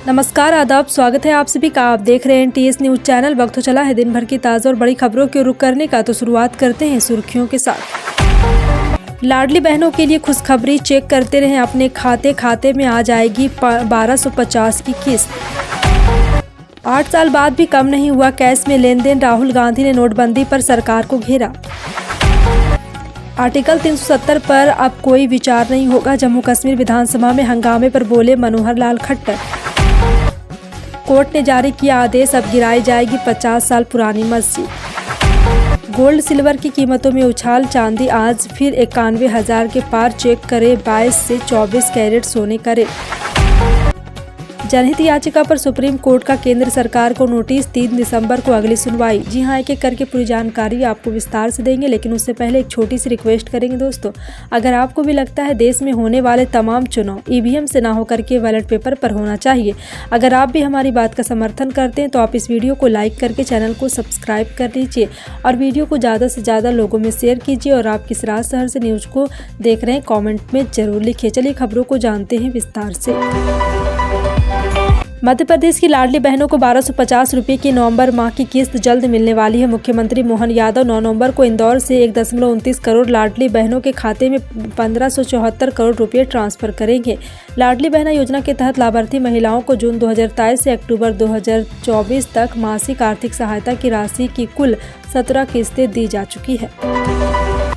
नमस्कार, आदाब, स्वागत है आप सभी का। आप देख रहे हैं टीएस न्यूज चैनल। वक्त हो चला है दिन भर की ताज़ा और बड़ी खबरों के रुख करने का, तो शुरुआत करते हैं सुर्खियों के साथ। लाडली बहनों के लिए खुशखबरी, चेक करते रहें अपने खाते में आ जाएगी 1250 की किस्त। 8 साल बाद भी कम नहीं हुआ कैश में लेन देन, राहुल गांधी ने नोटबंदी पर सरकार को घेरा। आर्टिकल 370 पर अब कोई विचार नहीं होगा, जम्मू कश्मीर विधानसभा में हंगामे पर बोले मनोहर लाल खट्टर। कोर्ट ने जारी किया आदेश, अब गिराई जाएगी 50 साल पुरानी मस्जिद। गोल्ड सिल्वर की कीमतों में उछाल, चांदी आज फिर 91,000 के पार, चेक करे 22 से 24 कैरेट सोने का रेट। जनहित याचिका पर सुप्रीम कोर्ट का केंद्र सरकार को नोटिस, 3 दिसंबर को अगली सुनवाई। जी हां, एक एक करके पूरी जानकारी आपको विस्तार से देंगे, लेकिन उससे पहले एक छोटी सी रिक्वेस्ट करेंगे दोस्तों। अगर आपको भी लगता है देश में होने वाले तमाम चुनाव ईवीएम से ना होकर के बैलेट पेपर पर होना चाहिए, अगर आप भी हमारी बात का समर्थन करते हैं तो आप इस वीडियो को लाइक करके चैनल को सब्सक्राइब कर लीजिए और वीडियो को ज़्यादा से ज़्यादा लोगों में शेयर कीजिए। और आप किस राज शहर से न्यूज़ को देख रहे हैं कॉमेंट में जरूर लिखिए। चलिए खबरों को जानते हैं विस्तार से। मध्य प्रदेश की लाडली बहनों को 1250 रुपये की नवंबर माह की किस्त जल्द मिलने वाली है। मुख्यमंत्री मोहन यादव 9 नवंबर को इंदौर से 1.29 करोड़ लाडली बहनों के खाते में 1574 करोड़ रुपये ट्रांसफर करेंगे। लाडली बहना योजना के तहत लाभार्थी महिलाओं को जून 2023 से अक्टूबर 2024 तक मासिक आर्थिक सहायता की राशि की कुल 17 किस्तें दी जा चुकी है।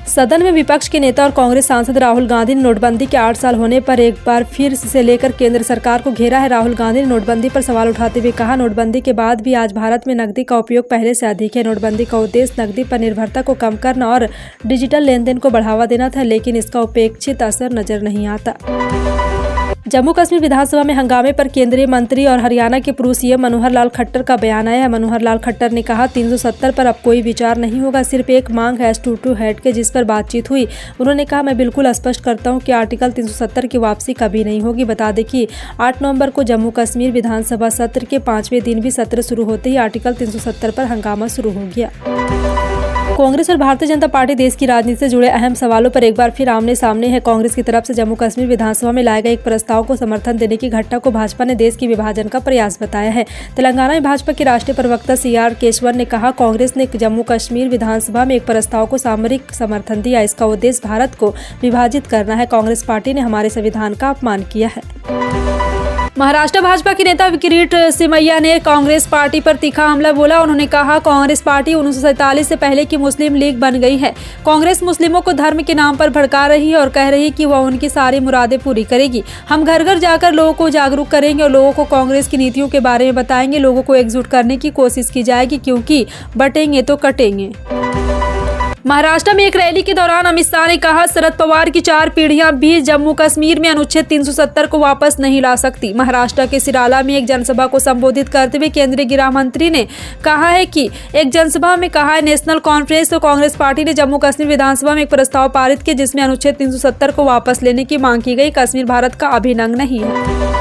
सदन में विपक्ष के नेता और कांग्रेस सांसद राहुल गांधी ने नोटबंदी के 8 साल होने पर एक बार फिर से लेकर केंद्र सरकार को घेरा है। राहुल गांधी ने नोटबंदी पर सवाल उठाते हुए कहा, नोटबंदी के बाद भी आज भारत में नकदी का उपयोग पहले से अधिक है। नोटबंदी का उद्देश्य नकदी पर निर्भरता को कम करना और डिजिटल लेन देन को बढ़ावा देना था, लेकिन इसका उपेक्षित असर नजर नहीं आता। जम्मू कश्मीर विधानसभा में हंगामे पर केंद्रीय मंत्री और हरियाणा के पूर्व सीएम मनोहर लाल खट्टर का बयान आया है। मनोहर लाल खट्टर ने कहा, 370 पर अब कोई विचार नहीं होगा, सिर्फ एक मांग है टू हेड के, जिस पर बातचीत हुई। उन्होंने कहा, मैं बिल्कुल स्पष्ट करता हूं कि आर्टिकल 370 की वापसी कभी नहीं होगी। बता दें कि 8 नवंबर को जम्मू कश्मीर विधानसभा सत्र के 5वें दिन भी सत्र शुरू होते ही आर्टिकल 370 पर हंगामा शुरू हो गया। कांग्रेस और भारतीय जनता पार्टी देश की राजनीति से जुड़े अहम सवालों पर एक बार फिर आमने सामने है। कांग्रेस की तरफ से जम्मू कश्मीर विधानसभा में लाए गए एक प्रस्ताव को समर्थन देने की घटना को भाजपा ने देश की विभाजन का प्रयास बताया है। तेलंगाना में भाजपा के राष्ट्रीय प्रवक्ता CR केशवन ने कहा, कांग्रेस ने जम्मू कश्मीर विधानसभा में एक प्रस्ताव को सामरिक समर्थन दिया। इसका उद्देश्य भारत को विभाजित करना है। कांग्रेस पार्टी ने हमारे संविधान का अपमान किया है। महाराष्ट्र भाजपा के नेता किरीट सिमैया ने कांग्रेस पार्टी पर तीखा हमला बोला। उन्होंने कहा, कांग्रेस पार्टी 1947 से पहले की मुस्लिम लीग बन गई है। कांग्रेस मुस्लिमों को धर्म के नाम पर भड़का रही है और कह रही है कि वह उनकी सारी मुरादें पूरी करेगी। हम घर घर जाकर लोगों को जागरूक करेंगे और लोगों को कांग्रेस की नीतियों के बारे में बताएंगे। लोगों को एकजुट करने की कोशिश की जाएगी, क्योंकि बटेंगे तो कटेंगे। महाराष्ट्र में एक रैली के दौरान अमित शाह ने कहा, शरद पवार की 4 पीढ़ियां भी जम्मू कश्मीर में अनुच्छेद 370 को वापस नहीं ला सकती। महाराष्ट्र के सिराला में एक जनसभा को संबोधित करते हुए केंद्रीय गृह मंत्री ने कहा है कि एक जनसभा में कहा है, नेशनल कॉन्फ्रेंस और कांग्रेस पार्टी ने जम्मू कश्मीर विधानसभा में एक प्रस्ताव पारित किया जिसमें अनुच्छेद 370 को वापस लेने की मांग की गई। कश्मीर भारत का अभिन्न अंग नहीं है।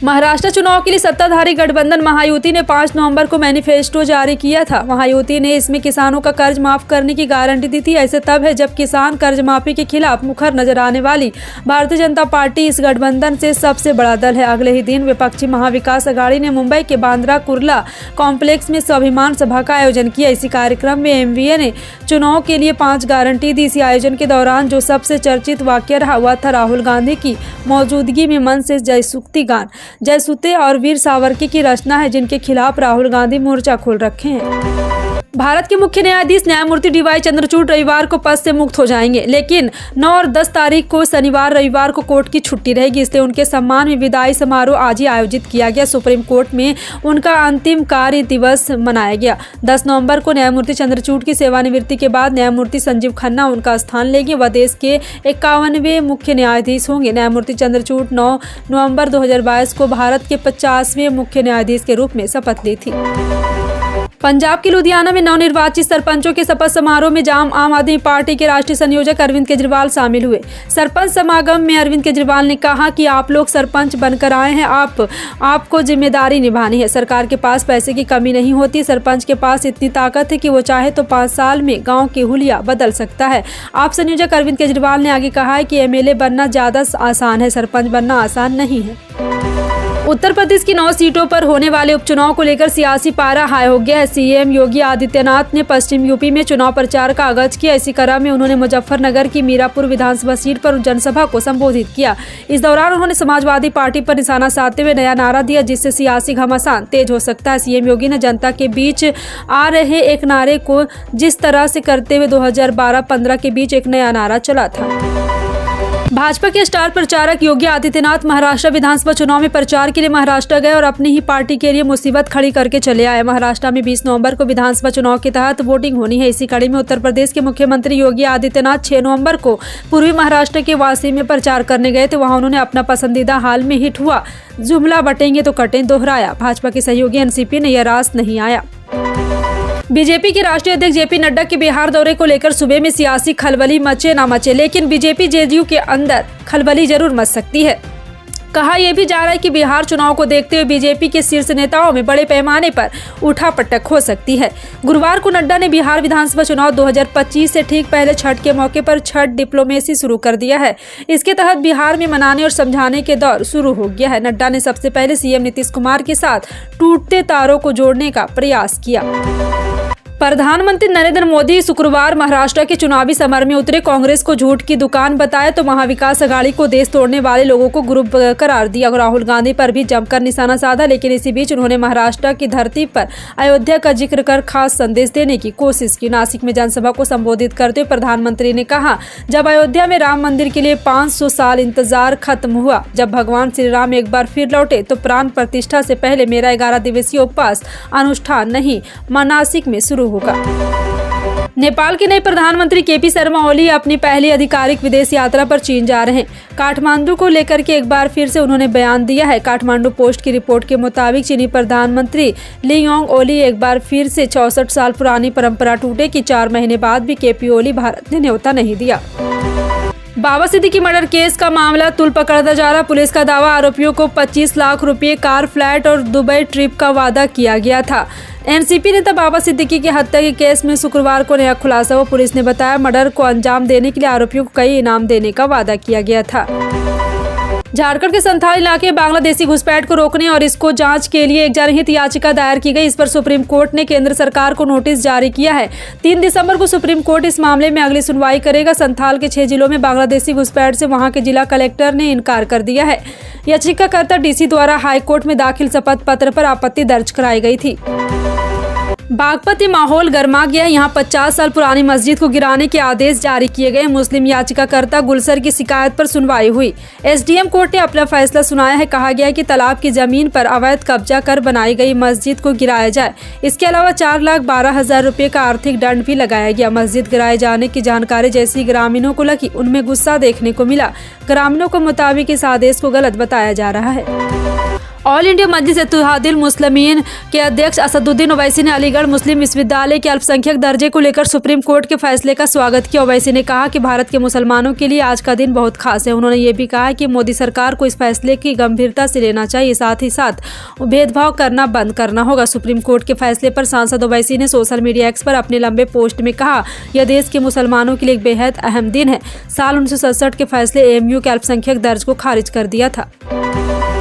महाराष्ट्र चुनाव के लिए सत्ताधारी गठबंधन महायुति ने 5 नवंबर को मैनिफेस्टो जारी किया था। महायुति ने इसमें किसानों का कर्ज माफ करने की गारंटी दी थी। ऐसे तब है जब किसान कर्ज माफी के खिलाफ मुखर नजर आने वाली भारतीय जनता पार्टी इस गठबंधन से सबसे बड़ा दल है। अगले ही दिन विपक्षी महाविकास अघाड़ी ने मुंबई के बांद्रा कुर्ला कॉम्प्लेक्स में स्वाभिमान सभा का आयोजन किया। इसी कार्यक्रम में एमवीए ने चुनाव के लिए 5 गारंटी दी। इसी आयोजन के दौरान जो सबसे चर्चित वाक्य रहा वह था राहुल गांधी की मौजूदगी में मन से जयसूक्ति गान। जयसूते और वीर सावरकर की रचना है, जिनके खिलाफ राहुल गांधी मोर्चा खोल रखे हैं। भारत के मुख्य न्यायाधीश न्यायमूर्ति DY चंद्रचूड़ रविवार को पद से मुक्त हो जाएंगे, लेकिन 9 और 10 तारीख को शनिवार रविवार को कोर्ट की छुट्टी रहेगी, इसलिए उनके सम्मान में विदाई समारोह आज ही आयोजित किया गया। सुप्रीम कोर्ट में उनका अंतिम कार्य दिवस मनाया गया। 10 नवंबर को न्यायमूर्ति चंद्रचूड़ की सेवानिवृत्ति के बाद न्यायमूर्ति संजीव खन्ना उनका स्थान लेंगे। वह देश के 51वें मुख्य न्यायाधीश होंगे। न्यायमूर्ति चंद्रचूड़ 9 नवंबर 2022 को भारत के 50वें मुख्य न्यायाधीश के रूप में शपथ ली थी। पंजाब के लुधियाना में नवनिर्वाचित सरपंचों के शपथ समारोह में आम आदमी पार्टी के राष्ट्रीय संयोजक अरविंद केजरीवाल शामिल हुए। सरपंच समागम में अरविंद केजरीवाल ने कहा कि आप लोग सरपंच बनकर आए हैं, आपको जिम्मेदारी निभानी है। सरकार के पास पैसे की कमी नहीं होती। सरपंच के पास इतनी ताकत है कि वो चाहे तो 5 साल में गाँव की हुलिया बदल सकता है। आप संयोजक अरविंद केजरीवाल ने आगे कहा है कि MLA बनना ज़्यादा आसान है, सरपंच बनना आसान नहीं है। उत्तर प्रदेश की 9 सीटों पर होने वाले उपचुनाव को लेकर सियासी पारा हाई हो गया है। सीएम योगी आदित्यनाथ ने पश्चिम यूपी में चुनाव प्रचार का आगाज किया। इसी क्रम में उन्होंने मुजफ्फरनगर की मीरापुर विधानसभा सीट पर जनसभा को संबोधित किया। इस दौरान उन्होंने समाजवादी पार्टी पर निशाना साधते हुए नया नारा दिया, जिससे सियासी घमासान तेज हो सकता है। सीएम योगी ने जनता के बीच आ रहे एक नारे को जिस तरह से करते हुए 2012-15 के बीच एक नया नारा चला था। भाजपा के स्टार प्रचारक योगी आदित्यनाथ महाराष्ट्र विधानसभा चुनाव में प्रचार के लिए महाराष्ट्र गए और अपनी ही पार्टी के लिए मुसीबत खड़ी करके चले आए। महाराष्ट्र में 20 नवंबर को विधानसभा चुनाव के तहत वोटिंग होनी है। इसी कड़ी में उत्तर प्रदेश के मुख्यमंत्री योगी आदित्यनाथ 6 नवंबर को पूर्वी महाराष्ट्र के वासी में प्रचार करने गए थे। वहां उन्होंने अपना पसंदीदा हाल में हिट हुआ जुमला बटेंगे तो कटें दोहराया। भाजपा के सहयोगी एनसीपी ने यह रास नहीं आया। बीजेपी के राष्ट्रीय अध्यक्ष जेपी नड्डा के बिहार दौरे को लेकर सूबे में सियासी खलबली मचे ना मचे, लेकिन बीजेपी जेडीयू के अंदर खलबली जरूर मच सकती है। कहा यह भी जा रहा है कि बिहार चुनाव को देखते हुए बीजेपी के शीर्ष नेताओं में बड़े पैमाने पर उठापटक हो सकती है। गुरुवार को नड्डा ने बिहार विधानसभा चुनाव 2025 से ठीक पहले छठ के मौके पर छठ डिप्लोमेसी शुरू कर दिया है। इसके तहत बिहार में मनाने और समझाने के दौर शुरू हो गया है। नड्डा ने सबसे पहले सीएम नीतीश कुमार के साथ टूटते तारों को जोड़ने का प्रयास किया। प्रधानमंत्री नरेंद्र मोदी शुक्रवार महाराष्ट्र के चुनावी समर में उतरे। कांग्रेस को झूठ की दुकान बताया तो महाविकास अघाड़ी को देश तोड़ने वाले लोगों को ग्रुप करार दिया। राहुल गांधी पर भी जमकर निशाना साधा, लेकिन इसी बीच उन्होंने महाराष्ट्र की धरती पर अयोध्या का जिक्र कर खास संदेश देने की कोशिश की। नासिक में जनसभा को संबोधित करते हुए प्रधानमंत्री ने कहा, जब अयोध्या में राम मंदिर के लिए 500 साल इंतजार खत्म हुआ, जब भगवान श्री राम एक बार फिर लौटे तो प्राण प्रतिष्ठा से पहले मेरा 11 दिवसीय उपवास अनुष्ठान नहीं नासिक में शुरू होगा। नेपाल के नए प्रधानमंत्री केपी शर्मा ओली अपनी पहली आधिकारिक विदेश यात्रा पर चीन जा रहे हैं। काठमांडू को लेकर के एक बार फिर से उन्होंने बयान दिया है। काठमांडू पोस्ट की रिपोर्ट के मुताबिक चीनी प्रधानमंत्री ली योंग ओली एक बार फिर से 64 साल पुरानी परंपरा टूटे कि 4 महीने बाद भी केपी ओली भारत ने न्योता नहीं दिया। बाबा सिद्दीकी मर्डर केस का मामला तुल पकड़ता जा रहा। पुलिस का दावा, आरोपियों को 25 लाख रुपए, कार, फ्लैट और दुबई ट्रिप का वादा किया गया था। एनसीपी नेता बाबा सिद्दीकी की हत्या के केस में शुक्रवार को नया खुलासा हुआ। पुलिस ने बताया, मर्डर को अंजाम देने के लिए आरोपियों को कई इनाम देने का वादा किया गया था। झारखंड के संथाल इलाके में बांग्लादेशी घुसपैठ को रोकने और इसको जांच के लिए एक जनहित याचिका दायर की गई। इस पर सुप्रीम कोर्ट ने केंद्र सरकार को नोटिस जारी किया है। 3 दिसंबर को सुप्रीम कोर्ट इस मामले में अगली सुनवाई करेगा। संथाल के 6 जिलों में बांग्लादेशी घुसपैठ से वहां के जिला कलेक्टर ने इनकार कर दिया है। याचिकाकर्ता डीसी द्वारा हाईकोर्ट में दाखिल शपथ पत्र पर आपत्ति दर्ज कराई गई थी। बागपत में माहौल गर्मा गया। यहां 50 साल पुरानी मस्जिद को गिराने के आदेश जारी किए गए। मुस्लिम याचिकाकर्ता गुलसर की शिकायत पर सुनवाई हुई। एसडीएम कोर्ट ने अपना फैसला सुनाया है। कहा गया कि तालाब की जमीन पर अवैध कब्जा कर बनाई गई मस्जिद को गिराया जाए। इसके अलावा 4,12,000 रुपये का आर्थिक दंड भी लगाया गया। मस्जिद गिराए जाने की जानकारी जैसी ग्रामीणों को लगी, उनमें गुस्सा देखने को मिला। ग्रामीणों के मुताबिक इस आदेश को गलत बताया जा रहा है। ऑल इंडिया मजलिस इत्तेहादुल मुस्लिमीन के अध्यक्ष असदुद्दीन ओवैसी ने अलीगढ़ मुस्लिम विश्वविद्यालय के अल्पसंख्यक दर्जे को लेकर सुप्रीम कोर्ट के फैसले का स्वागत किया। ओवैसी ने कहा कि भारत के मुसलमानों के लिए आज का दिन बहुत खास है। उन्होंने ये भी कहा कि मोदी सरकार को इस फैसले की गंभीरता से लेना चाहिए, साथ ही साथ भेदभाव करना बंद करना होगा। सुप्रीम कोर्ट के फैसले पर सांसद ओवैसी ने सोशल मीडिया एक्स पर अपने लंबे पोस्ट में कहा, यह देश के मुसलमानों के लिए एक बेहद अहम दिन है। साल 1967 के फैसले एएमयू के अल्पसंख्यक दर्ज को खारिज कर दिया था।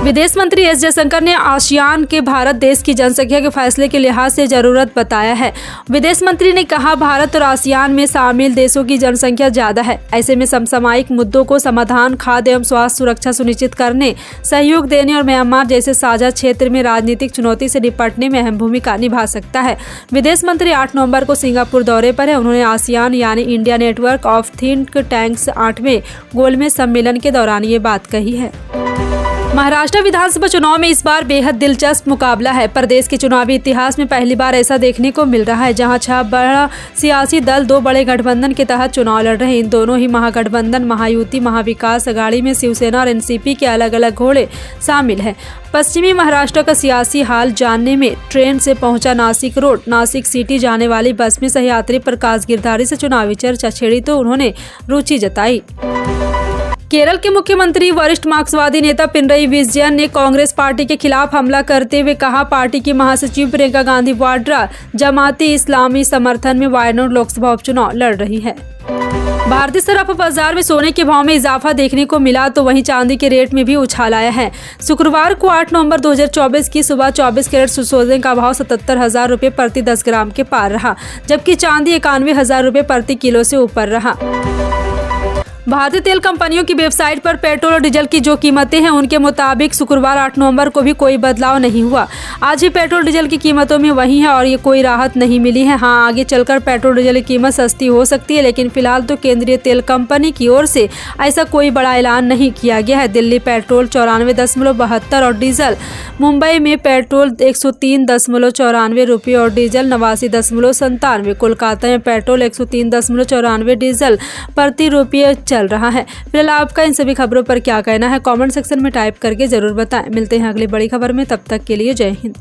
विदेश मंत्री एस जयशंकर ने आसियान के भारत देश की जनसंख्या के फैसले के लिहाज से जरूरत बताया है। विदेश मंत्री ने कहा, भारत और आसियान में शामिल देशों की जनसंख्या ज्यादा है। ऐसे में समसामयिक मुद्दों को समाधान, खाद्य एवं स्वास्थ्य सुरक्षा सुनिश्चित करने, सहयोग देने और म्यांमार जैसे साझा क्षेत्र में राजनीतिक चुनौती से निपटने में अहम भूमिका निभा सकता है। विदेश मंत्री 8 नवंबर को सिंगापुर दौरे पर है। उन्होंने आसियान यानी India network of think tanks 8वें गोलमेज सम्मेलन के दौरान ये बात कही है। महाराष्ट्र विधानसभा चुनाव में इस बार बेहद दिलचस्प मुकाबला है। प्रदेश के चुनावी इतिहास में पहली बार ऐसा देखने को मिल रहा है, जहां 6 बड़ा सियासी दल 2 बड़े गठबंधन के तहत चुनाव लड़ रहे हैं। इन दोनों ही महागठबंधन, महायुति, महाविकास अघाड़ी में शिवसेना और एनसीपी के अलग अलग घोड़े शामिल हैं। पश्चिमी महाराष्ट्र का सियासी हाल जानने में ट्रेन से पहुंचा नासिक रोड नासिक सिटी जाने वाली बस में सहयात्री प्रकाश गिरधारी से चुनावी चर्चा छेड़ी तो उन्होंने रुचि जताई। केरल के मुख्यमंत्री वरिष्ठ मार्क्सवादी नेता पिनरई विजयन ने कांग्रेस पार्टी के खिलाफ हमला करते हुए कहा, पार्टी की महासचिव प्रियंका गांधी वाड्रा जमाती इस्लामी समर्थन में वायनाड लोकसभा उपचुनाव लड़ रही है। भारतीय सराफा बाजार में सोने के भाव में इजाफा देखने को मिला तो वहीं चांदी के रेट में भी उछाल आया है। शुक्रवार को 8 नवंबर 2024 की सुबह 24 कैरेट सोने का भाव 77,000 रुपये प्रति 10 ग्राम के पार रहा, जबकि चांदी 91,000 रुपये प्रति किलो से ऊपर रहा। भारतीय तेल कंपनियों की वेबसाइट पर पेट्रोल और डीजल की जो कीमतें हैं उनके मुताबिक शुक्रवार 8 नवंबर को भी कोई बदलाव नहीं हुआ। आज भी पेट्रोल डीजल की कीमतों में वही है और ये कोई राहत नहीं मिली है। हाँ, आगे चलकर पेट्रोल डीजल की कीमत सस्ती हो सकती है, लेकिन फिलहाल तो केंद्रीय तेल कंपनी की ओर से ऐसा कोई बड़ा ऐलान नहीं किया गया है। दिल्ली पेट्रोल 94.72 और डीजल, मुंबई में पेट्रोल 103.94 रुपये और डीजल 89.97, कोलकाता में पेट्रोल 103.94 डीजल प्रति रुपये चल रहा है। फिलहाल आपका इन सभी खबरों पर क्या कहना है, कमेंट सेक्शन में टाइप करके जरूर बताएं। मिलते हैं अगली बड़ी खबर में, तब तक के लिए जय हिंद।